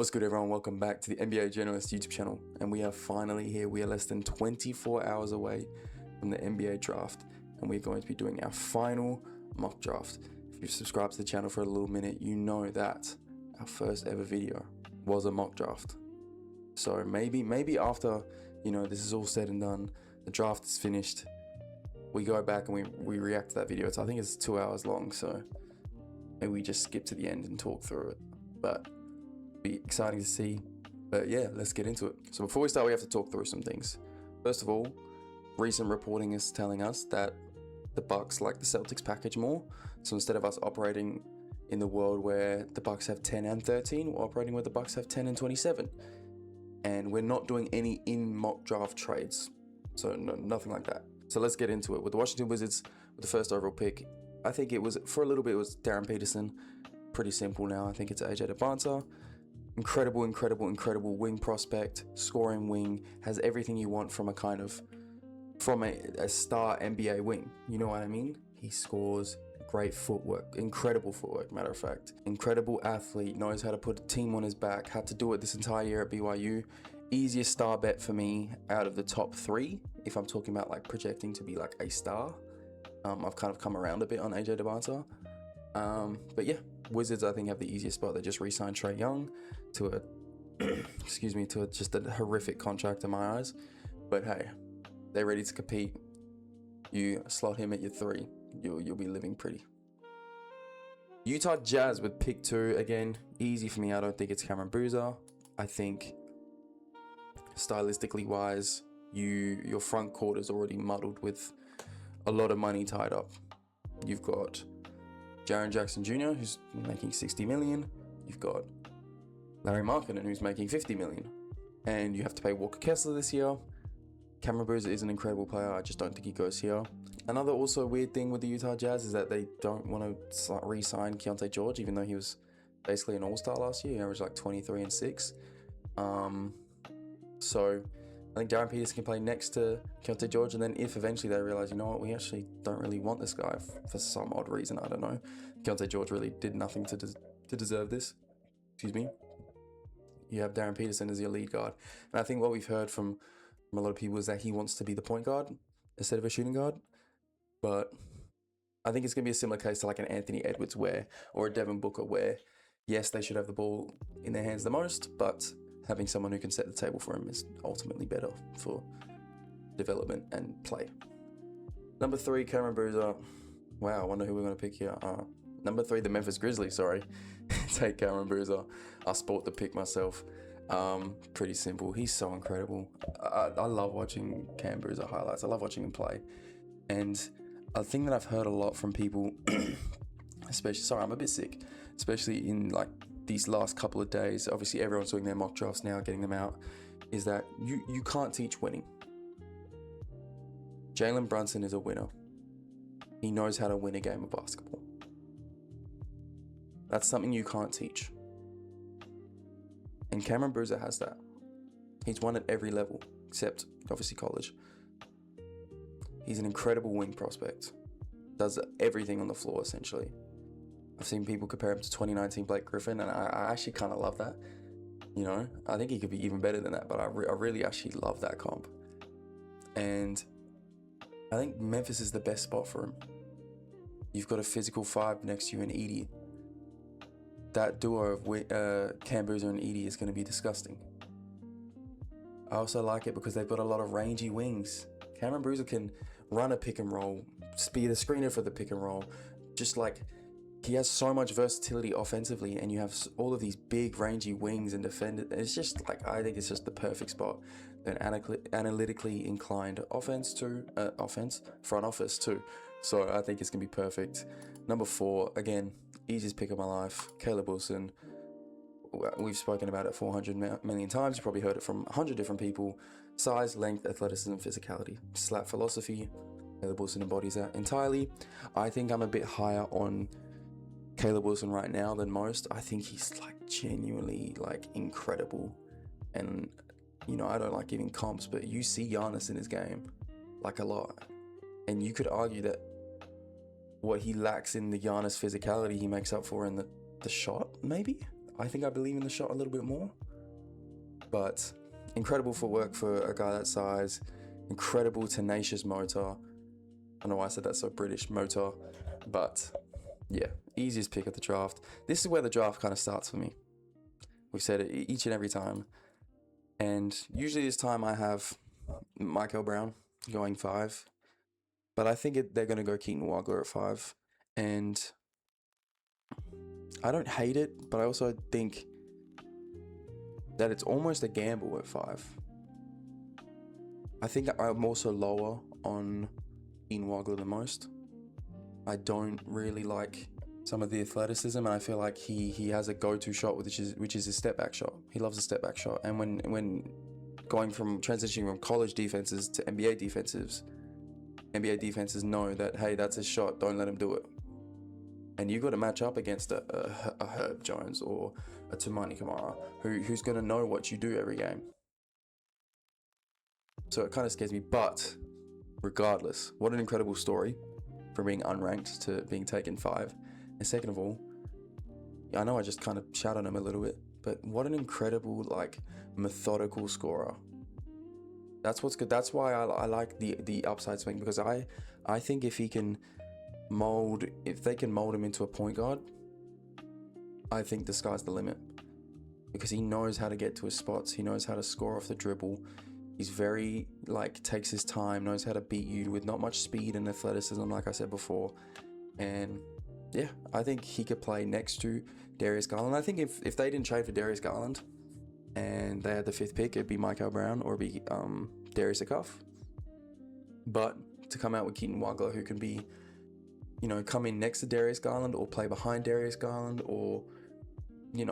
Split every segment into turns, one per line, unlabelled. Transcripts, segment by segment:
What's good, everyone? Welcome back to the NBA Generalist YouTube channel. And we are finally here. We are less than 24 hours away from the NBA draft. And we're going to be doing our final mock draft. If you've subscribed to the channel for a little minute, you know that our first ever video was a mock draft. So maybe after, this is all said and done, the draft is finished, we go back and we react to that video. So I think it's 2 hours long. So maybe we just skip to the end and talk through it. But be exciting to see. But yeah, let's get into it. So before we start, we have to talk through some things. First of all, recent reporting is telling us that the Bucks like the Celtics package more. So instead of us operating in the world where the Bucks have 10 and 13, we're operating where the Bucks have 10 and 27. And we're not doing any in mock draft trades. So nothing like that. So let's get into it. With the Washington Wizards, with the first overall pick, I think it was, for a little bit, it was Darren Peterson. Pretty simple now. I think it's AJ Debonta. Incredible wing prospect, scoring wing, has everything you want from a star NBA wing. You know what I mean? He scores, great footwork, incredible footwork, matter of fact. Incredible athlete, knows how to put a team on his back, had to do it this entire year at BYU. Easiest star bet for me out of the top three, if I'm talking about like projecting to be like a star. I've kind of come around a bit on AJ Debonta. But yeah, Wizards I think have the easiest spot. They just re-signed Trae Young to just a horrific contract in my eyes. But hey, they're ready to compete. You slot him at your 3, you'll be living pretty. Utah Jazz with pick 2, again, easy for me. I don't think it's Cameron Boozer. I think stylistically wise, your front court is already muddled with a lot of money tied up. You've got Jaren Jackson Jr., who's making $60 million. You've got Larry Markkinen, who's making $50 million. And you have to pay Walker Kessler this year. Cameron Boozer is an incredible player. I just don't think he goes here. Another also weird thing with the Utah Jazz is that they don't want to re-sign Keontae George, even though he was basically an all-star last year. He averaged like 23 and 6. So I think Darren Peterson can play next to Keontae George, and then if eventually they realize, you know what, we actually don't really want this guy for some odd reason, I don't know. Keontae George really did nothing to deserve this. Excuse me. You have Darren Peterson as your lead guard. And I think what we've heard from a lot of people is that he wants to be the point guard instead of a shooting guard. But I think it's going to be a similar case to like an Anthony Edwards or a Devin Booker where, yes, they should have the ball in their hands the most, but having someone who can set the table for him is ultimately better for development and play. Number 3, Cameron Boozer. Wow, I wonder who we're going to pick here. Number 3, the Memphis Grizzlies, sorry. Take Cameron Boozer. I sport the pick myself. Pretty simple. He's so incredible. I love watching Cam Boozer highlights. I love watching him play. And a thing that I've heard a lot from people, sorry, I'm a bit sick, especially in like these last couple of days, obviously everyone's doing their mock drafts now, getting them out, is that you can't teach winning. Jalen Brunson is a winner. He knows how to win a game of basketball. That's something you can't teach. And Cameron Boozer has that. He's won at every level, except obviously college. He's an incredible wing prospect. Does everything on the floor, essentially. I've seen people compare him to 2019 Blake Griffin, and I actually kind of love that. I think he could be even better than that, but I really actually love that comp. And I think Memphis is the best spot for him. You've got a physical 5 next to you in Edey. That duo of Cam Boozer and Edey is going to be disgusting. I also like it because they've got a lot of rangy wings. Cameron Boozer can run a pick and roll, be the screener for the pick and roll. Just like, he has so much versatility offensively, and you have all of these big rangy wings and defenders. It's just like, I think it's just the perfect spot. An analytically inclined front office too. So I think it's going to be perfect. Number 4, again, easiest pick of my life, Caleb Wilson. We've spoken about it 400 million times. You probably heard it from 100 different people. Size, length, athleticism, physicality. Slap philosophy. Caleb Wilson embodies that entirely. I think I'm a bit higher on Caleb Wilson right now than most. I think he's like genuinely like incredible. And, I don't like giving comps, but you see Giannis in his game like a lot. And you could argue that what he lacks in the Giannis physicality, he makes up for in the shot, maybe? I think I believe in the shot a little bit more. But incredible footwork for a guy that size. Incredible tenacious motor. I don't know why I said that so British, motor. But yeah, easiest pick of the draft. This is where the draft kind of starts for me. We've said it each and every time. And usually this time I have Michael Brown going 5. But I think they're going to go Keaton Wagler at 5. And I don't hate it, but I also think that it's almost a gamble at 5. I think I'm also lower on Keaton Wagler than most. I don't really like some of the athleticism, and I feel like he has a go-to shot, which is his step back shot. He loves a step back shot, and when going from transitioning from college defenses to NBA defenses know that, hey, that's his shot, don't let him do it. And you got to match up against a Herb Jones or a Toumani Camara who's going to know what you do every game. So it kind of scares me, but regardless, what an incredible story from being unranked to being taken 5. And second of all, I know I just kind of shout on him a little bit, but what an incredible, methodical scorer. That's what's good. That's why I like the upside swing, because I think if they can mold him into a point guard, I think the sky's the limit, because he knows how to get to his spots. He knows how to score off the dribble. He's very, takes his time, knows how to beat you with not much speed and athleticism, like I said before. And yeah, I think he could play next to Darius Garland. I think if they didn't trade for Darius Garland and they had the 5th pick, it'd be Michael Brown or it'd be Darius Akuf. But to come out with Keaton Wagler, who can be, come in next to Darius Garland or play behind Darius Garland or,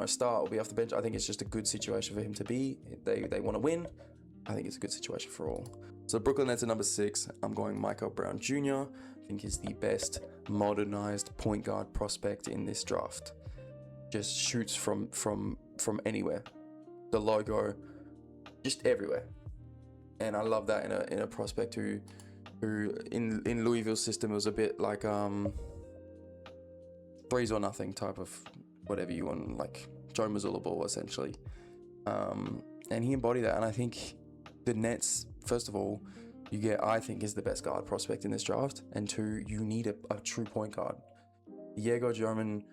start or be off the bench, I think it's just a good situation for him to be. They want to win. I think it's a good situation for all. So Brooklyn Nets at number 6. I'm going Michael Brown Jr. I think he's the best modernized point guard prospect in this draft. Just shoots from anywhere. The logo, just everywhere. And I love that in a prospect who in Louisville's system was a bit like threes or nothing type of whatever you want, like Joe Mazzulla ball essentially. And he embodied that, and I think the Nets, first of all, I think is the best guard prospect in this draft, and 2, you need a true point guard. The Yego German,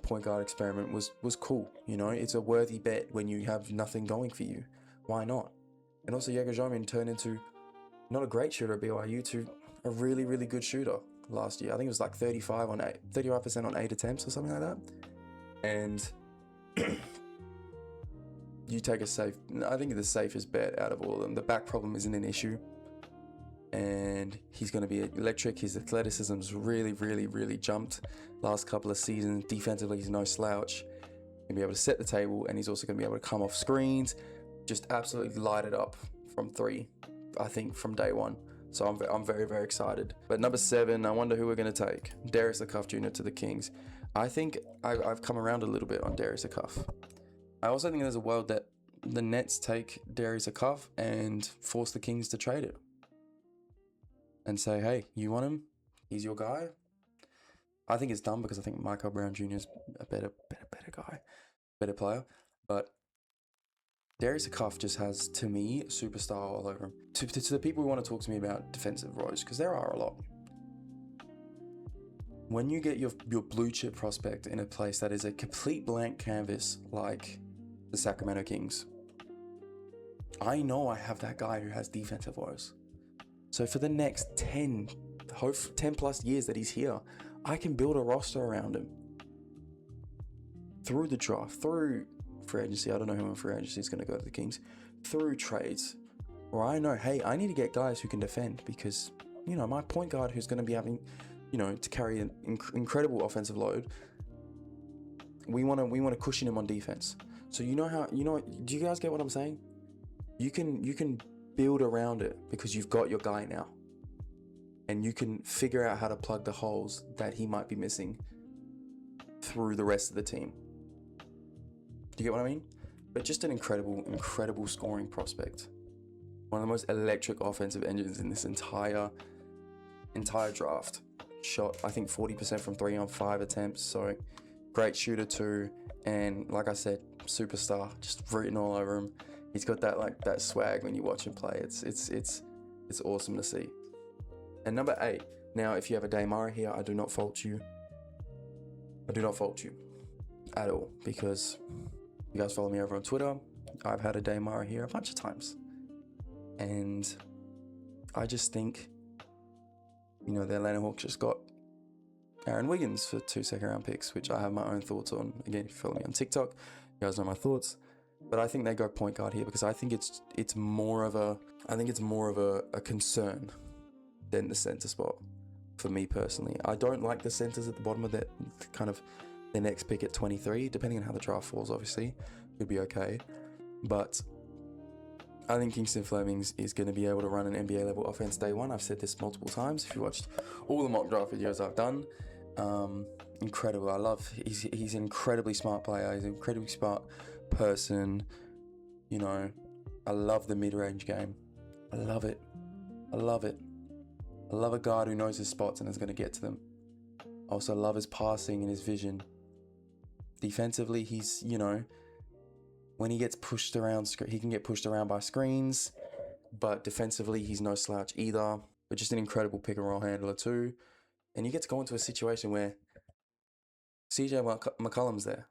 point guard experiment was cool. It's a worthy bet when you have nothing going for you. Why not? And also Yego German turned into not a great shooter at BYU to a really, really good shooter last year. I think it was 35% on 8 attempts or something like that. And you take I think the safest bet out of all of them. The back problem isn't an issue, and he's going to be electric. His athleticism's really, really, really jumped last couple of seasons. Defensively, he's no slouch. He's going to be able to set the table, and he's also going to be able to come off screens, just absolutely light it up from 3, I think, from day one. So I'm very, very excited. But number 7, I wonder who we're going to take. Darius Akuf Jr. to the Kings. I think I've come around a little bit on Darius Akuf. I also think there's a world that the Nets take Darius Akuf and force the Kings to trade it. And say, hey, you want him? He's your guy. I think it's dumb because I think Michael Brown Jr. is a better guy, better player. But Darius Akuf just has, to me, superstar all over him. To the people who want to talk to me about defensive roles, because there are a lot. When you get your blue chip prospect in a place that is a complete blank canvas like the Sacramento Kings, I know I have that guy who has defensive woes. So for the next 10 plus years that he's here, I can build a roster around him. Through the draft, through free agency, I don't know who in free agency is going to go to the Kings, through trades, where I know, hey, I need to get guys who can defend, because, my point guard who's going to be having, to carry an incredible offensive load, we want to cushion him on defense. So do you guys get what I'm saying? You can build around it because you've got your guy now, and you can figure out how to plug the holes that he might be missing through the rest of the team. Do you get what I mean? But just an incredible scoring prospect. One of the most electric offensive engines in this entire draft. Shot, I think, 40% from 3 on 5 attempts. So great shooter too. And like I said, superstar, just written all over him. He's got that swag when you watch him play. It's awesome to see. And number 8. Now, if you have a Daymara here, I do not fault you. I do not fault you at all, because you guys follow me over on Twitter. I've had a Daymara here a bunch of times, and I just think, the Atlanta Hawks just got Aaron Wiggins for 2 second-round picks, which I have my own thoughts on. Again, if you follow me on TikTok, you guys know my thoughts. But I think they go point guard here because I think it's more of a concern than the center spot for me personally. I don't like the centers at the bottom of that kind of the next pick at 23, depending on how the draft falls. Obviously, could be okay, but I think Kingston Fleming is going to be able to run an NBA level offense day one. I've said this multiple times. If you watched all the mock draft videos I've done, incredible. I love. He's an incredibly smart player. He's an incredibly smart person. I love the mid-range game. I love it. I love a guard who knows his spots and is going to get to them. I also love his passing and his vision. Defensively, he's, when he gets pushed around, he can get pushed around by screens, but defensively, he's no slouch either. But just an incredible pick and roll handler too. And you get to go into a situation where CJ McCollum's there,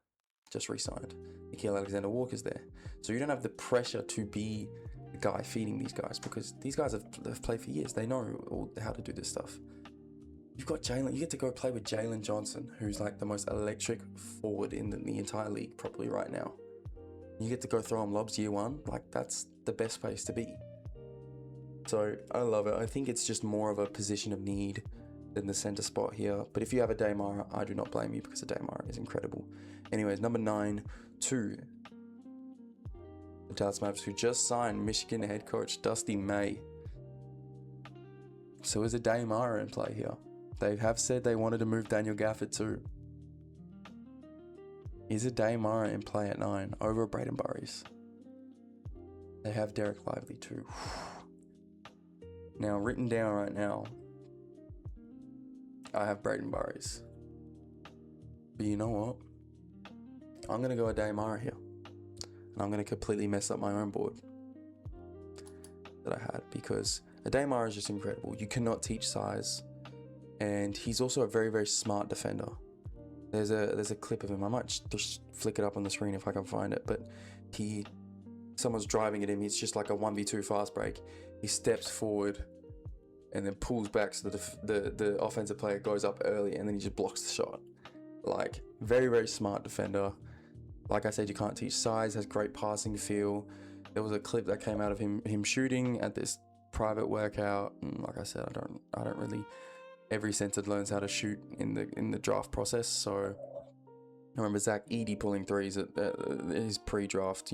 just re-signed. Nickeil Alexander-Walker's there. So you don't have the pressure to be the guy feeding these guys, because these guys have played for years. They know how to do this stuff. You've got Jalen. You get to go play with Jalen Johnson, who's like the most electric forward in the entire league probably right now. You get to go throw him lobs year one. Like, that's the best place to be. So I love it. I think it's just more of a position of need than the center spot here. But if you have a Daymara, I do not blame you, because a Daymara is incredible. Anyways, number 9, to the Dallas Mavericks, who just signed Michigan head coach Dusty May. So is a Daymara in play here. They have said they wanted to move Daniel Gafford too. Is a Daymara in play at 9 over Braden Burries? They have Derek Lively too. Now, written down right now, I have Braden Burries. But you know what? I'm going to go a Daymara here. And I'm going to completely mess up my own board that I had, because a Daymara is just incredible. You cannot teach size. And he's also a very, very smart defender. There's a clip of him. I might just flick it up on the screen if I can find it. But someone's driving at him. He's just like a 1v2 fast break. He steps forward and then pulls back so the offensive player goes up early, and then he just blocks the shot. Like, very, very smart defender. Like I said, you can't teach size. Has great passing feel. There was a clip that came out of him shooting at this private workout. And like I said, I don't really. Every center learns how to shoot in the draft process. So I remember Zach Edey pulling threes at his pre-draft,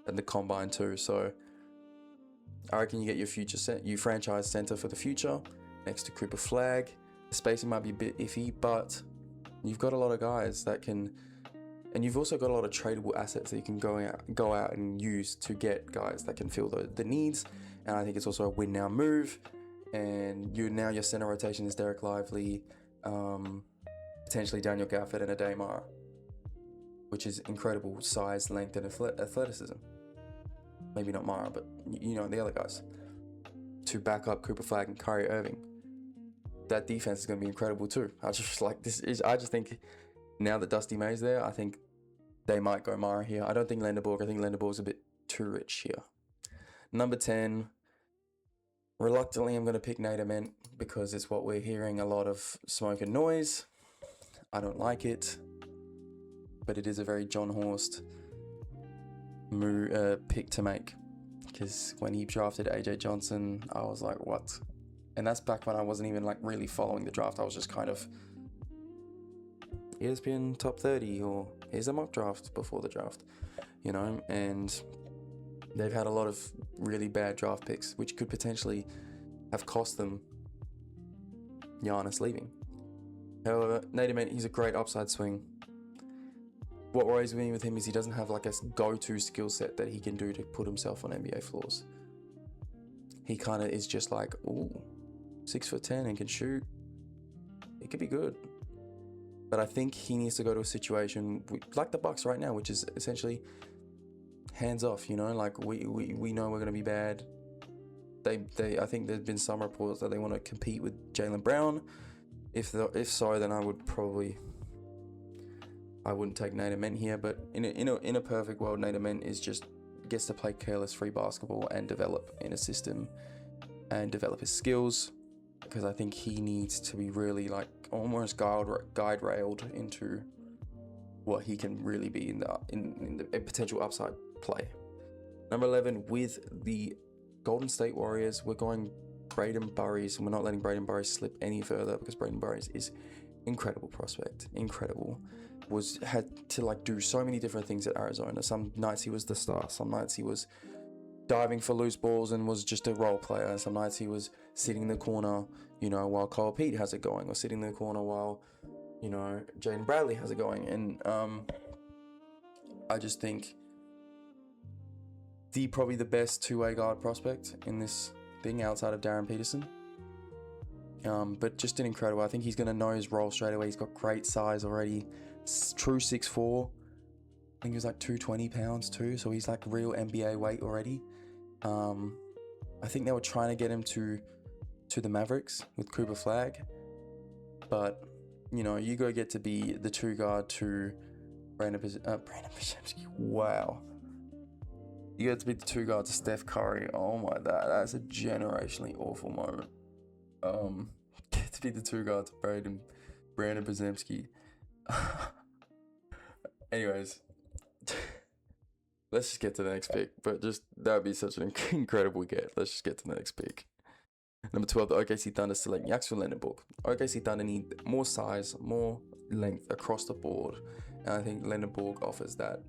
at the combine too. So I reckon you get your franchise center for the future next to Cooper Flagg. The spacing might be a bit iffy, but you've got a lot of guys that can, and you've also got a lot of tradable assets that you can go out and use to get guys that can fill the needs. And I think it's also a win now move. And your center rotation is Derek Lively, potentially Daniel Gafford, and a Daymara, which is incredible size, length, and athleticism. Maybe not Mara, but the other guys, to back up Cooper Flagg and Kyrie Irving. That defense is going to be incredible too. I just think now that Dusty May's there, I think they might go Mara here. I don't think Lenderborg. I think Lenderborg's a bit too rich here. Number 10. Reluctantly, I'm going to pick Nate Ament because it's what we're hearing a lot of smoke and noise. I don't like it, but it is a very John Horst pick to make, because when he drafted AJ Johnson, I was like, what? And that's back when I wasn't even like really following the draft. I was just kind of ESPN top 30 or here's a mock draft before the draft, and they've had a lot of really bad draft picks, which could potentially have cost them Giannis leaving. However, Nate Ament, he's a great upside swing. What worries me with him is he doesn't have like a go-to skill set that he can do to put himself on NBA floors. He kind of is just like, 6'10" and can shoot. It could be good. But I think he needs to go to a situation like the Bucks right now, which is essentially hands off. Like we know we're going to be bad. I think there's been some reports that they want to compete with Jaylen Brown. If so, then I wouldn't take Nate Ament here. But in a perfect world, Nate Ament gets to play careless free basketball and develop in a system and develop his skills, because I think he needs to be really like almost guide railed into what he can really be in the potential upside play. Number 11, with the Golden State Warriors, we're going Braden Burries, and we're not letting Braden Burries slip any further, because Braden Burries is incredible prospect, incredible. Had to like do so many different things at Arizona. Some nights he was the star, some nights he was diving for loose balls and was just a role player. Some nights he was sitting in the corner, while Kyle Pete has it going, or sitting in the corner while, Jaden Bradley has it going. And I just think probably the best two-way guard prospect in this thing outside of Darren Peterson. But just an incredible. I think he's going to know his role straight away. He's got great size already. True 6'4". I think he was like 220 pounds too, so he's like real NBA weight already. I think they were trying to get him to the Mavericks with Cooper Flagg, but you go get to be the two guard to Brandon Podziemski. Wow, you get to be the two guard to Steph Curry. Oh my, that's a generationally awful moment. Get to be the two guard to Brandon Podziemski. Anyways. Let's just get to the next pick, but that would be such an incredible get. Let's just get to the next pick. Number 12, the OKC Thunder select Yaxel Lendeborg. OKC Thunder need more size, more length across the board, and I think Lendeborg offers that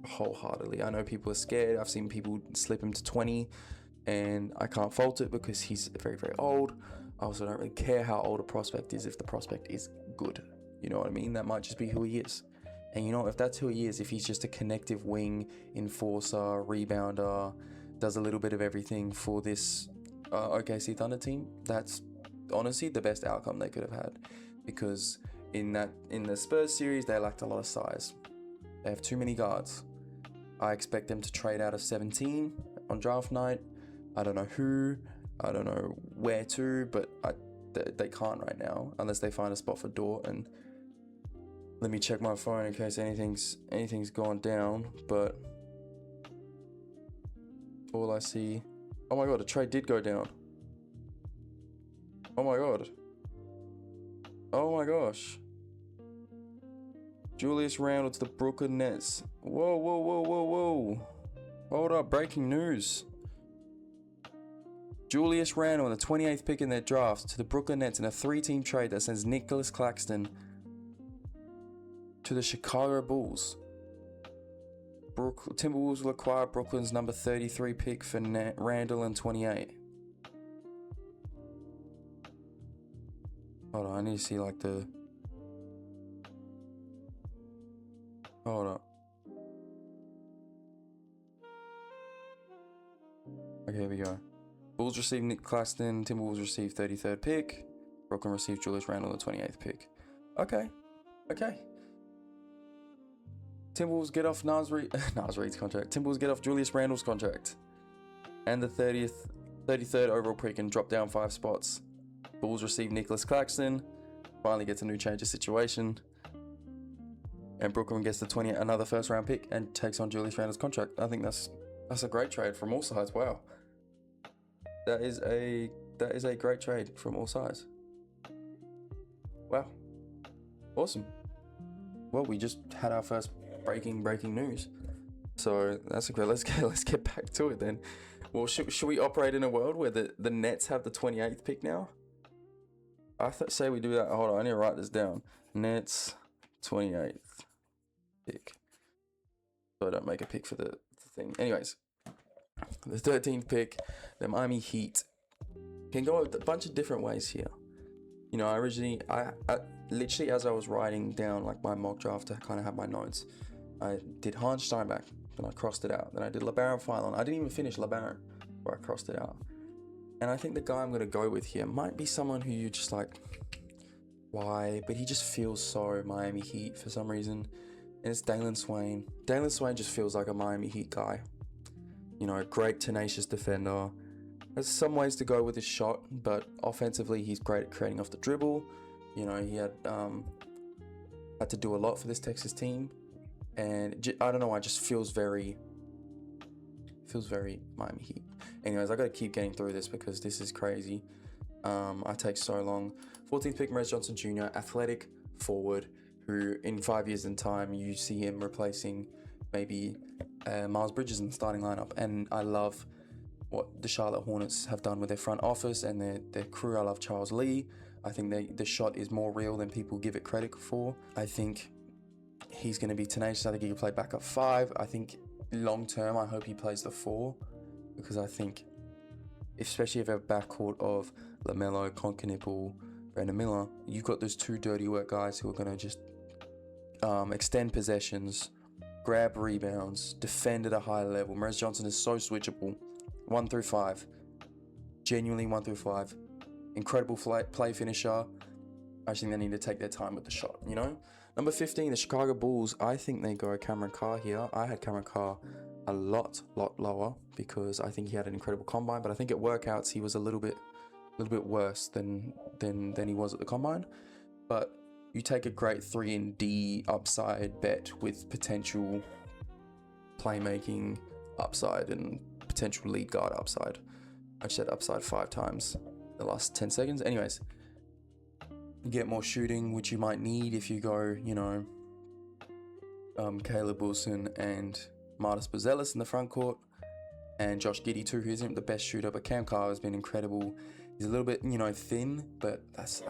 wholeheartedly. I know people are scared. I've seen people slip him to 20, and I can't fault it because he's very, very old. I also don't really care how old a prospect is if the prospect is good. You know what I mean? That might just be who he is. And if that's who he is, if he's just a connective wing, enforcer, rebounder, does a little bit of everything for this OKC Thunder team, that's honestly the best outcome they could have had. Because in the Spurs series, they lacked a lot of size. They have too many guards. I expect them to trade out of 17 on draft night. I don't know who, I don't know where to, but they can't right now unless they find a spot for Dort. And let me check my phone in case anything's gone down, but all I see... Oh my god, a trade did go down. Oh my god. Oh my gosh. Julius Randle to the Brooklyn Nets. Whoa. Hold up, breaking news. Julius Randle, the 28th pick in their draft, to the Brooklyn Nets in a 3-team trade that sends Nicholas Claxton to the Chicago Bulls. Timberwolves will acquire Brooklyn's number 33 pick for Randle and 28. Hold on, I need to see like the... Hold up. Okay, here we go. Bulls receive Nick Claxton, Timberwolves receive 33rd pick, Brooklyn receive Julius Randle, the 28th pick. Okay. Timberwolves get off Naz Reid's contract. Timberwolves get off Julius Randle's contract. And the 33rd overall pick and drop down 5 spots. Bulls receive Nicholas Claxton. Finally gets a new change of situation. And Brooklyn gets another first round pick and takes on Julius Randle's contract. I think that's a great trade from all sides. Wow. That is a great trade from all sides. Wow. Awesome. Well, we just had our first breaking news. So that's okay. Let's get back to it then. Well, should we operate in a world where the Nets have the 28th pick now? I say we do that. Hold on, I need to write this down. Nets 28th pick. So I don't make a pick for the thing. Anyways, the 13th pick, the Miami Heat can go a bunch of different ways here. I literally, as I was writing down like my mock draft to kind of have my notes, I did Hans Steinbach, then I crossed it out. Then I did LeBaron Philon. I didn't even finish LeBaron, where I crossed it out. And I think the guy I'm going to go with here might be someone who you just like, why, but he just feels so Miami Heat for some reason. And it's Dalen Swain. Dalen Swain just feels like a Miami Heat guy. You know, a great tenacious defender. There's some ways to go with his shot, but offensively he's great at creating off the dribble. You know, he had to do a lot for this Texas team, and I don't know, I just feels very Miami Heat. Anyways, I gotta keep getting through this because this is crazy. I take so long. 14th pick, Merez Johnson Jr., athletic forward, who in 5 years in time you see him replacing maybe Miles Bridges in the starting lineup. And I love what the Charlotte Hornets have done with their front office and their crew. I love Charles Lee. I think the shot is more real than people give it credit for. I think he's going to be tenacious. I think he can play backup 5. I think long term, I hope he plays the 4, because I think, especially if you have a backcourt of LaMelo, Concanipple, Brandon Miller, you've got those 2 dirty work guys who are going to just extend possessions, grab rebounds, defend at a high level. Merez Johnson is so switchable. 1 through 5. Genuinely 1 through 5. Incredible play finisher. I think they need to take their time with the shot, you know? Number 15, the Chicago Bulls. I think they go Cameron Carr here. I had Cameron Carr a lot lower because I think he had an incredible combine, but I think at workouts he was a little bit worse than he was at the combine. But you take a great 3-and-D upside bet with potential playmaking upside and potential lead guard upside. I said upside 5 times the last 10 seconds. Anyways, you get more shooting, which you might need if you go, you know, Caleb Wilson and Martis Buzelis in the front court, and Josh Giddey too, who isn't the best shooter, but Cam Carr has been incredible. He's a little bit, you know, thin, but that's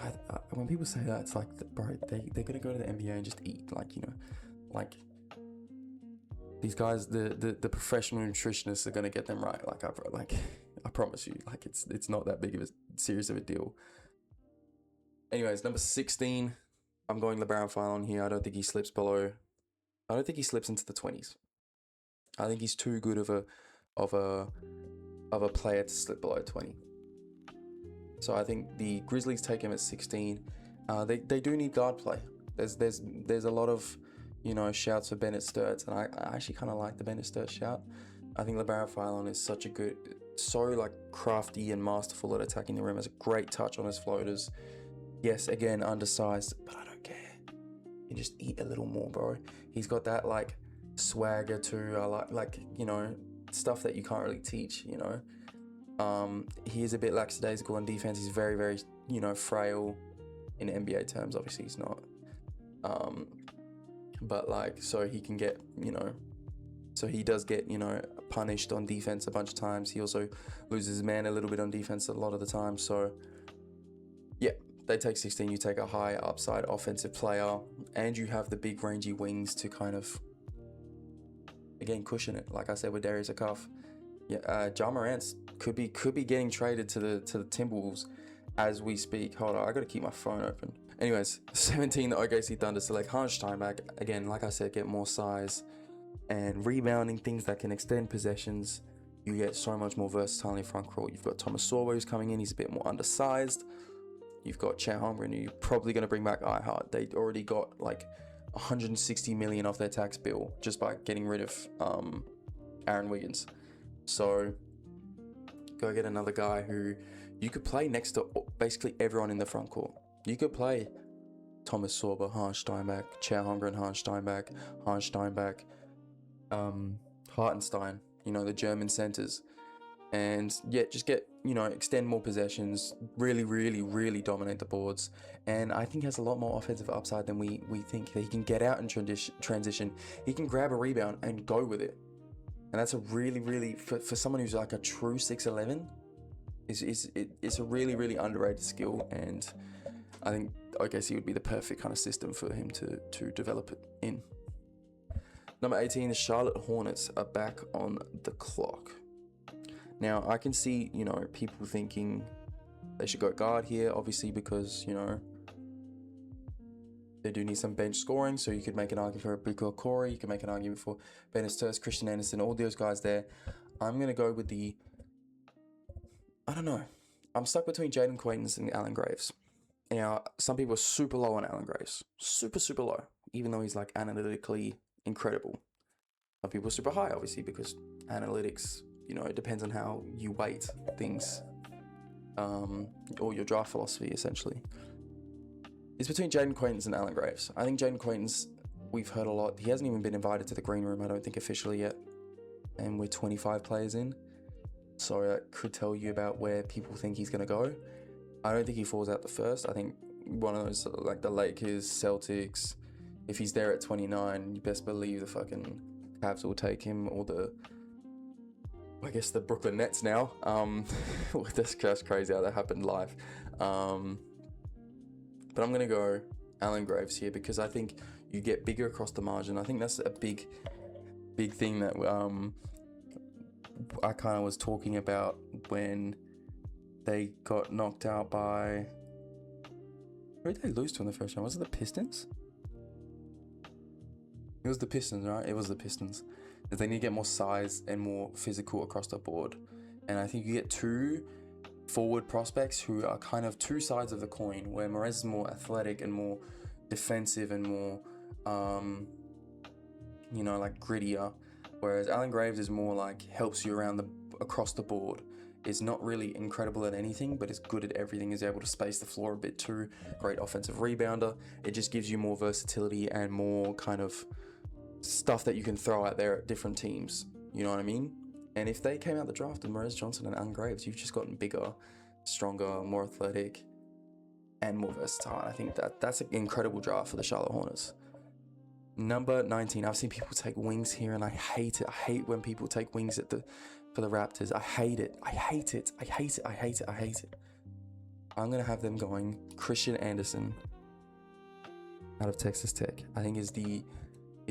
when people say that, it's like, bro, they're gonna go to the NBA and just eat, like, you know, like these guys, the professional nutritionists are gonna get them right. I promise you, like it's not that big of a serious of a deal. Anyways, number 16, I'm going LeBaron Fillon here. I don't think he slips into the 20s. I think he's too good of a player to slip below 20. So I think the Grizzlies take him at 16. They do need guard play. There's a lot of, you know, shouts for Bennett Sturts, and I actually kind of like the Bennett Sturts shout. I think LeBaron Fillon is so like crafty and masterful at attacking the rim. Has a great touch on his floaters. Yes, again, undersized, but I don't care. You just eat a little more, bro. He's got that like swagger too. I like, you know, stuff that you can't really teach, you know. He is a bit lackadaisical on defense. He's very, very, you know, frail in NBA terms. Obviously, he's not. But like, so he can get, you know, so he does get, you know, punished on defense a bunch of times. He also loses his man a little bit on defense a lot of the time. So yeah, they take 16. You take a high upside offensive player, and you have the big rangy wings to kind of, again, cushion it. Like I said with Darius Akaf. Yeah, Ja Morant could be getting traded to the Timberwolves as we speak. Hold on, I gotta keep my phone open. Anyways, 17, the OKC Thunder select Hans Steinbach. Again, like I said, get more size and rebounding, things that can extend possessions. You get so much more versatility in front court. You've got Thomas Sorbo who's coming in. He's a bit more undersized. You've got Chet Holmgren, who you're probably going to bring back iHeart. They already got like 160 million off their tax bill just by getting rid of Aaron Wiggins. So go get another guy who you could play next to basically everyone in the front court. You could play Thomas Sorbo, Hans Steinbach, Chet Holmgren, Hans Steinbach, Hartenstein, you know, the German centers. And yeah, just get, you know, extend more possessions, really dominate the boards. And I think he has a lot more offensive upside than we think. He can get out and transition. He can grab a rebound and go with it. And that's a really for someone who's like a true 6'11", it's a really underrated skill. And I think OKC would be the perfect kind of system for him to develop it in. Number 18, the Charlotte Hornets are back on the clock. Now, I can see, you know, people thinking they should go guard here, obviously, because, you know, they do need some bench scoring. So you could make an argument for Abuko Corey. You can make an argument for Bennett Sturts, Christian Anderson, all those guys there. I'm going to go with I don't know. I'm stuck between Jaden Quaintance and Alan Graves. Now, some people are super low on Alan Graves. Super low. Even though he's like analytically incredible. Some people are super high, obviously, because analytics, it depends on how you weight things. Or your draft philosophy, essentially. It's between Jaden Quaintance and Alan Graves. I think Jaden Quaintance, we've heard a lot. He hasn't even been invited to the green room, I don't think, officially yet. And we're 25 players in. So that could tell you about where people think he's going to go. I don't think he falls out the first. I think one of those, like the Lakers, Celtics, if he's there at 29, you best believe the fucking Cavs will take him, or the Brooklyn Nets now. That's just crazy how that happened live. But I'm going to go Alan Graves here because I think you get bigger across the margin. I think that's a big thing that I kind of was talking about when they got knocked out by... Who did they lose to in the first round? Was it the Pistons? It was the Pistons, right? It was the Pistons. They need to get more size and more physical across the board. And I think you get two forward prospects who are kind of two sides of the coin, where Morez is more athletic and more defensive and more, like grittier. Whereas Alan Graves is more like helps you across the board. Is not really incredible at anything, but is good at everything, is able to space the floor a bit too. Great offensive rebounder. It just gives you more versatility and more kind of stuff that you can throw out there at different teams. You know what I mean? And if they came out the draft with Morez Johnson and Alan Graves, you've just gotten bigger, stronger, more athletic, and more versatile. I think that's an incredible draft for the Charlotte Hornets. Number 19. I've seen people take wings here, and I hate it. I hate when people take wings for the Raptors. I hate it. I'm going to have them going Christian Anderson out of Texas Tech. I think he's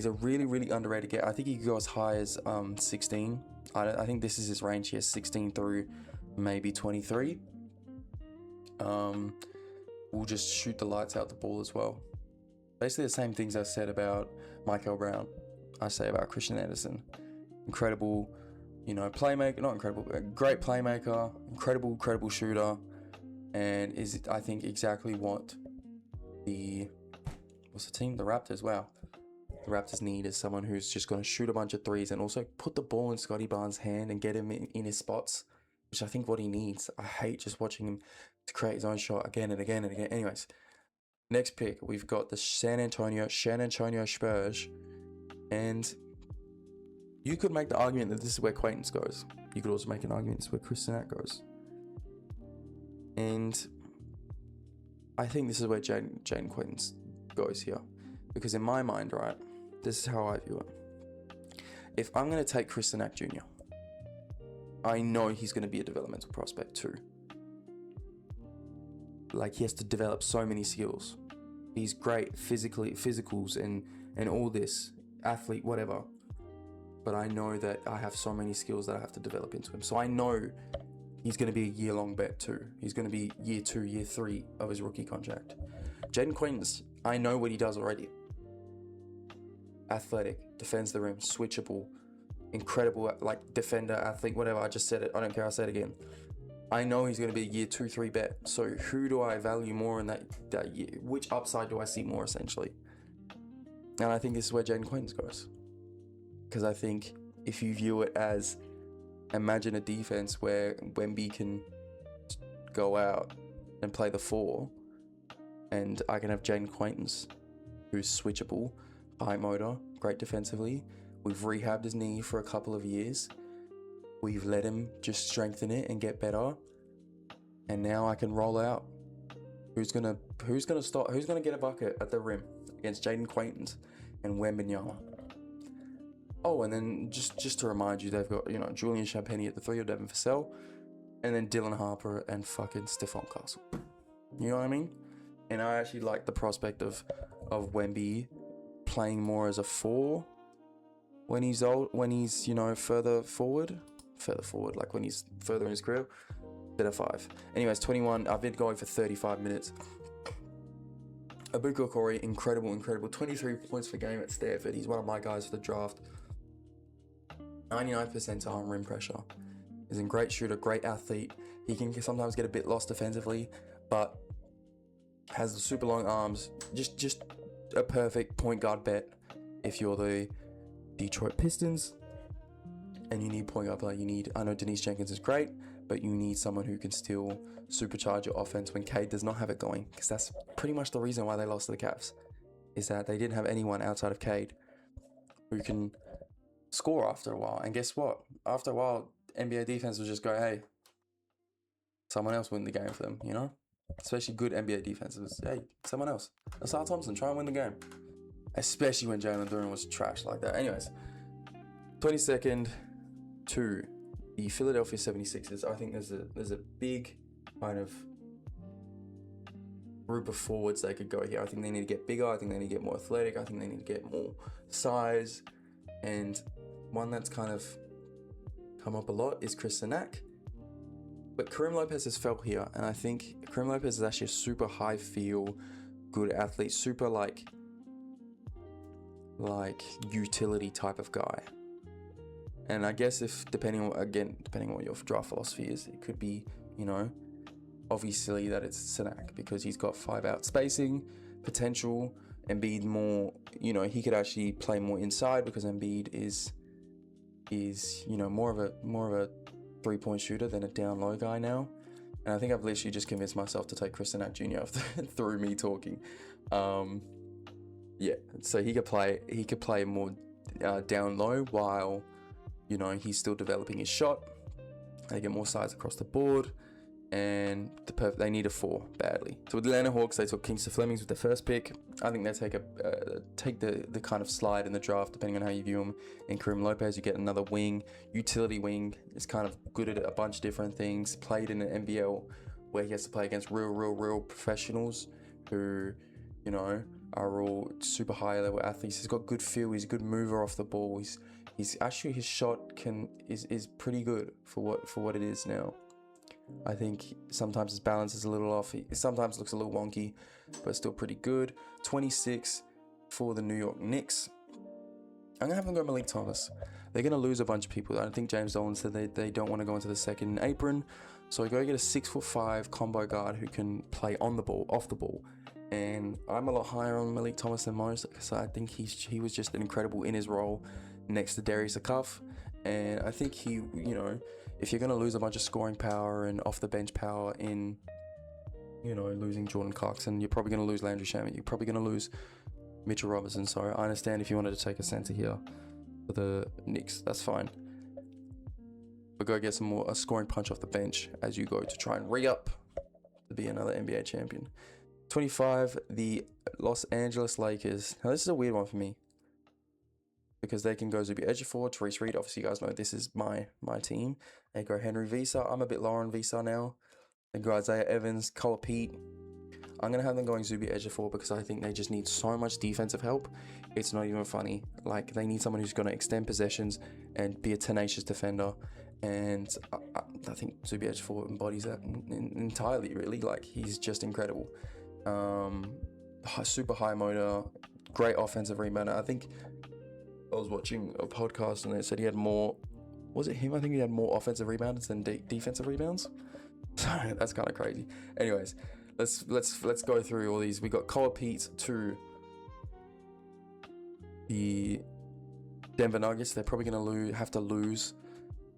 a really, really underrated get. I think he could go as high as 16. I think this is his range here, 16 through maybe 23. We'll just shoot the lights out the ball as well. Basically the same things I said about Michael Brown, I say about Christian Anderson. Incredible, playmaker, not incredible, but great playmaker, incredible shooter, and is, I think, exactly what the Raptors, wow. The Raptors need is someone who's just going to shoot a bunch of threes and also put the ball in Scottie Barnes' hand and get him in his spots, which I think what he needs. I hate just watching him to create his own shot again and again and again. Anyways, next pick, we've got the San Antonio Spurs, and you could make the argument that this is where Quaintance goes. You could also make an argument this is where Chris Sinak goes. And I think this is where Jaden Quaintance goes here. Because in my mind, right, this is how I view it. If I'm going to take Chris Sinak Jr., I know he's going to be a developmental prospect too. Like, he has to develop so many skills. He's great physicals and all this, athlete, whatever. But I know that I have so many skills that I have to develop into him. So I know he's going to be a year-long bet too. He's going to be year 2, year 3 of his rookie contract. Jaden Quaintance, I know what he does already. Athletic, defends the rim, switchable, incredible, like defender, athlete, whatever. I just said it. I don't care. I'll say it again. I know he's going to be a year 2, 3 bet. So who do I value more in that year? Which upside do I see more, essentially? And I think this is where Jaden Quaintance goes. Because I think if you view it as, imagine a defense where Wemby can go out and play the 4, and I can have Jaden Quaintance, who's switchable, high motor, great defensively. We've rehabbed his knee for a couple of years. We've let him just strengthen it and get better. And now I can roll out. Who's gonna stop? Who's gonna get a bucket at the rim against Jaden Quaintance and Wembanyama? Oh, and then just to remind you, they've got Julian Champagnie at the 3 of Devin Vassell, and then Dylan Harper and fucking Stephon Castle. You know what I mean? And I actually like the prospect of Wemby playing more as a 4 when he's further forward, like when he's further in his career, bit of 5. Anyways, 21. I've been going for 35 minutes. Abuko Corey, incredible, 23 points per game at Stanford. He's one of my guys for the draft. 99th percentile on rim pressure. He's a great shooter, great athlete. He can sometimes get a bit lost defensively, but has the super long arms. Just a perfect point guard bet if you're the Detroit Pistons and you need point guard play. I know Denise Jenkins is great, but you need someone who can still supercharge your offense when Cade does not have it going, because that's pretty much the reason why they lost to the Cavs, is that they didn't have anyone outside of Cade who can score after a while. And guess what? After a while, NBA defense will just go, hey, someone else win the game for them, you know? Especially good NBA defenses. Hey, someone else. Asar Thompson, try and win the game. Especially when Jalen Duren was trash like that. Anyways, 22nd to the Philadelphia 76ers. I think there's a big kind of group of forwards they could go here. I think they need to get bigger. I think they need to get more athletic. I think they need to get more size. And one that's kind of come up a lot is Chris Sanak. But Kareem Lopez has fell here, and I think Kareem Lopez is actually a super high feel, good athlete, super like utility type of guy. And I guess depending on what your draft philosophy is, it could be, obviously that it's Sanak because he's got 5-out spacing potential. Embiid more, he could actually play more inside because Embiid is more of a 3-point shooter than a down low guy now. And I think I've literally just convinced myself to take Chris Sanak Jr. through me talking. So he could play more down low while he's still developing his shot. They get more size across the board, and they need a 4 badly. So with the Atlanta Hawks, they took Kingston Flemings with the first pick. I think they take the kind of slide in the draft, depending on how you view him. In Kareem Lopez, you get another wing, utility wing. Is kind of good at a bunch of different things. Played in an NBL where he has to play against real professionals who, are all super high level athletes. He's got good feel. He's a good mover off the ball. He's actually, his shot is pretty good for what it is now. I think sometimes his balance is a little off. He sometimes looks a little wonky, but still pretty good. 26 for the New York Knicks. I'm going to have them go Malik Thomas. They're going to lose a bunch of people. I think James Dolan said they don't want to go into the second apron. So go get a 6'5" combo guard who can play on the ball, off the ball. And I'm a lot higher on Malik Thomas than most, because I think he was just incredible in his role next to Darius Akaf. And I think he, if you're going to lose a bunch of scoring power and off the bench power in, losing Jordan Clarkson, you're probably going to lose Landry Shamet. You're probably going to lose Mitchell Robinson. So I understand if you wanted to take a center here for the Knicks, that's fine. But go get a scoring punch off the bench as you go to try and re-up to be another NBA champion. 25, the Los Angeles Lakers. Now this is a weird one for me, because they can go Zuby Ejiofor, Therese Reed. Obviously, you guys know this is my team. They go Henry Visa. I'm a bit lower on Visa now. They go Isaiah Evans, Cole Pete. I'm going to have them going Zuby Ejiofor because I think they just need so much defensive help. It's not even funny. Like, they need someone who's going to extend possessions and be a tenacious defender. And I think Zuby Ejiofor embodies that entirely, really. Like, he's just incredible. Super high motor, great offensive rebounder. I think I was watching a podcast and they said he had more. Was it him? I think he had more offensive rebounds than defensive rebounds. Sorry, that's kind of crazy. Anyways, let's go through all these. We got Cole Pete to the Denver Nuggets. They're probably going to have to lose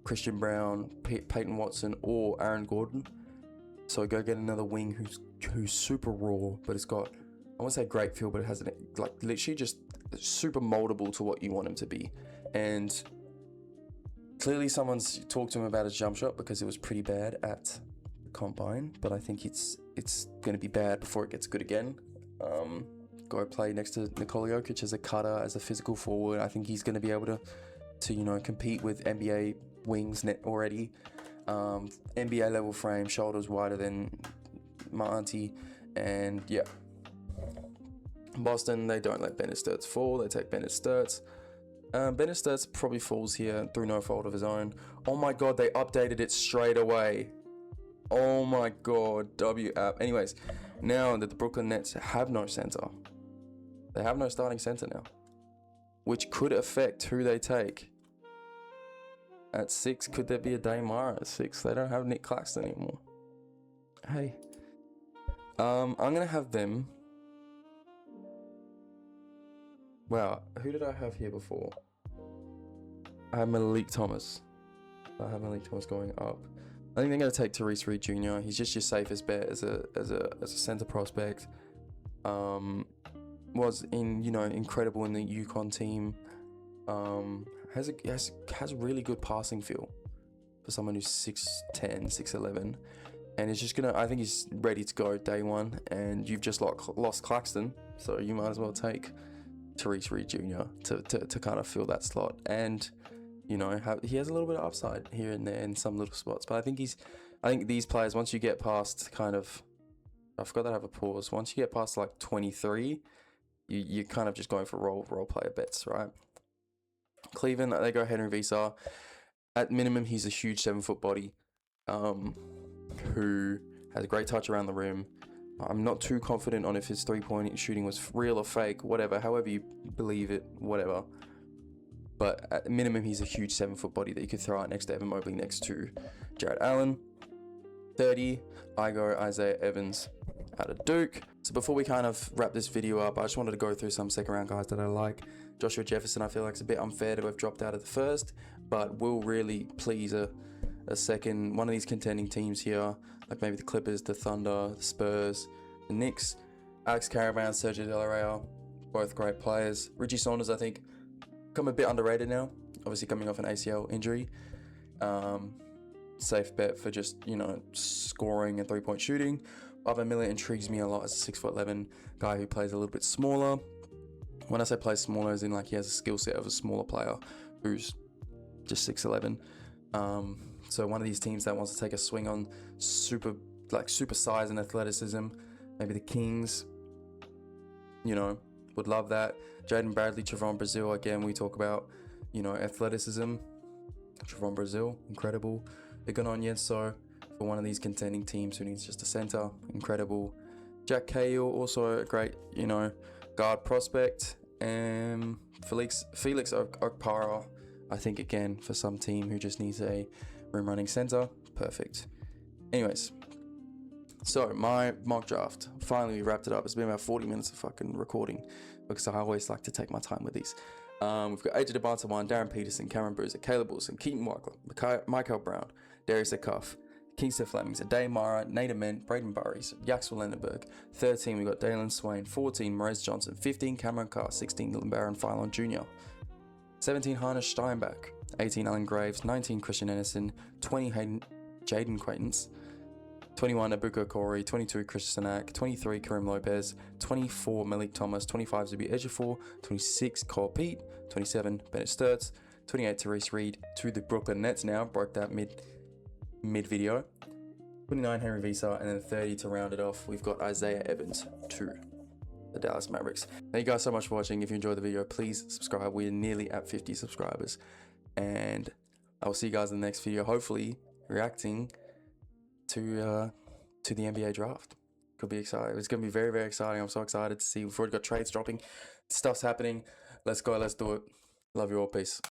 Christian Brown, Peyton Watson, or Aaron Gordon. So go get another wing who's super raw, but it's got, I won't say great feel, but it has literally just super moldable to what you want him to be. And clearly someone's talked to him about his jump shot because it was pretty bad at the combine, but I think it's going to be bad before it gets good again. Go play next to Nikola Jokic as a cutter, as a physical forward. I think he's going to be able to compete with NBA wings net already. NBA level frame, shoulders wider than my auntie, and yeah. Boston, they don't let Bennett Sturts fall. They take Bennett Sturts. Bennett Sturts probably falls here through no fault of his own. Oh my god, they updated it straight away. Oh my god, W app. Anyways, now that the Brooklyn Nets have no center, they have no starting center now, which could affect who they take. At 6, could there be a Daymar at 6? They don't have Nick Claxton anymore. Hey, I'm gonna have them. Wow, who did I have here before? I have Malik Thomas. I have Malik Thomas going up. I think they're gonna take Tyrese Reed Jr. He's just your safest bet as a center prospect. Was incredible in the UConn team. Has a really good passing feel for someone who's 6'10", 6'11", and it's just gonna. I think he's ready to go day one. And you've just lost Claxton, so you might as well take Tyrese Reed Jr. to kind of fill that slot. And he has a little bit of upside here and there in some little spots. But I think these players, once you get past kind of, I forgot that I have a pause. Once you get past like 23, you're kind of just going for role player bets, right? Cleveland, they go Henry Visa. At minimum, he's a huge 7-foot body, who has a great touch around the rim. I'm not too confident on if his 3-point shooting was real or fake, whatever, however you believe it, whatever. But at minimum, he's a huge 7-foot body that you could throw out next to Evan Mobley, next to Jarrett Allen. 30, I go Isaiah Evans out of Duke. So before we kind of wrap this video up, I just wanted to go through some second round guys that I like. Joshua Jefferson, I feel like it's a bit unfair to have dropped out of the first, but will really please a second, one of these contending teams here, like maybe the Clippers, the Thunder, the Spurs, the Knicks. Alex Caravan, Sergio De La Rey, both great players. Richie Saunders, I think, become a bit underrated now, obviously coming off an ACL injury. Safe bet for just, scoring and 3-point shooting. Marvin Miller intrigues me a lot as a 6'11" guy who plays a little bit smaller. When I say plays smaller, as in like he has a skill set of a smaller player who's just 6'11". So one of these teams that wants to take a swing on super size and athleticism, maybe the Kings, would love that. Jaden Bradley, Trevon Brazil, again, we talk about, athleticism. Trevon Brazil, incredible. Iganon Yenso for one of these contending teams who needs just a center, incredible. Jack Cahill, also a great, guard prospect. And Felix Okpara, I think, again, for some team who just needs a rim running center, perfect. Anyways, so my mock draft, finally we wrapped it up. It's been about 40 minutes of fucking recording because I always like to take my time with these. We've got AJ Debonta-1, Darren Peterson, Cameron Bruiser, Caleb Wilson, Keaton Walker, Michael Brown, Darius Acuff, Kingston Flemings, Ade Mara, Nate Ament, Braden Burries, Yaxwell Lendenberg. 13, we've got Dalen Swain. 14, Maurice Johnson. 15, Cameron Carr. 16, Dylan Barron Philon Jr. 17, Harnish Steinbach. 18, Alan Graves. 19, Christian Anderson. 20, Jaden Quaintance. 21, Abuka Corey. 22, Chris Sanak. 23, Kareem Lopez. 24, Malik Thomas. 25, Zubi Ejiofor. 26, Cole Pete. 27, Bennett Sturts. 28, Tyrese Reed to the Brooklyn Nets now. Broke that mid video. 29, Henry Visa, and then 30 to round it off, we've got Isaiah Evans to the Dallas Mavericks. Thank you guys so much for watching. If you enjoyed the video, please subscribe. We're nearly at 50 subscribers, and I will see you guys in the next video, hopefully reacting to the NBA draft. Could be exciting. It's gonna be very, very exciting. I'm so excited to see. We've already got trades dropping, stuff's happening. Let's go, let's do it. Love you all, peace.